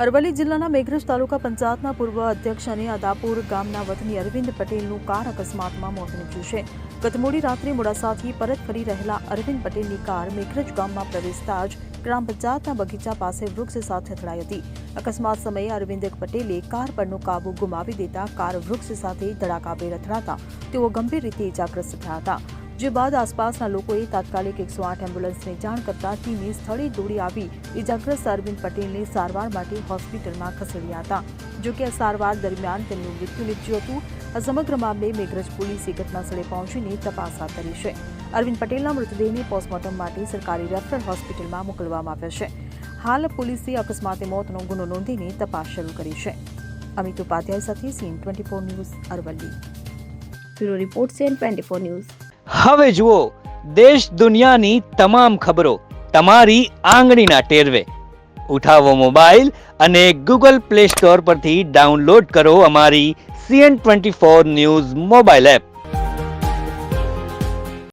અરવલ્લી જિલ્લાના મેઘરજ તાલુકા પંચાયતના પૂર્વ અધ્યક્ષ અને અદાપુર ગામના વતની અરવિંદ પટેલનું કાર અકસ્માતમાં મોત નીપજ્યું છે. ગત મોડી રાત્રે મોડાસાથી પરત ફરી રહેલા અરવિંદ પટેલની કાર મેઘરજ ગામમાં પ્રવેશતા જ ગ્રામ પંચાયતના બગીચા પાસે વૃક્ષ સાથે અથડાઈ હતી. અકસ્માત સમયે અરવિંદ પટેલે કાર પરનો કાબુ ગુમાવી દેતા કાર વૃક્ષ સાથે ધડાકાભેર અથડાતા તેઓ ગંભીર રીતે ઇજાગ્રસ્ત થયા હતા. જે બાદ આસપાસના લોકોએ તાત્કાલિક 108 એમ્બ્યુલન્સને જાણ કરતા ટીમે સ્થળે દોડી આવી ઇજાગ્રસ્ત અરવિંદ પટેલને સારવાર માટે હોસ્પિટલમાં ખસેડ્યા હતા. જોકે આ સારવાર દરમિયાન તેમનું મૃત્યુ નીપજ્યું હતું. આ સમગ્ર મામલે મેઘરજ પોલીસે ઘટનાસ્થળે પહોંચીને તપાસ હાથ ધરી છે. અરવિંદ પટેલના મૃતદેહને પોસ્ટમોર્ટમ માટે સરકારી રેફરલ હોસ્પિટલમાં મોકલવામાં આવ્યો છે. હાલ પોલીસે અકસ્માતે મોતનો ગુનો નોંધીને તપાસ શરૂ કરી છે. અમિત ઉપાધ્યાય સાથે CN24 news Aravalli. Bureau report CN24 news. હવે જુઓ દેશ દુનિયાની તમામ ખબરો તમારી આંગળીના ટેરવે. ઉઠાવો મોબાઈલ અને Google Play Store પરથી ડાઉનલોડ કરો અમારી CN24 ન્યૂઝ મોબાઈલ એપ.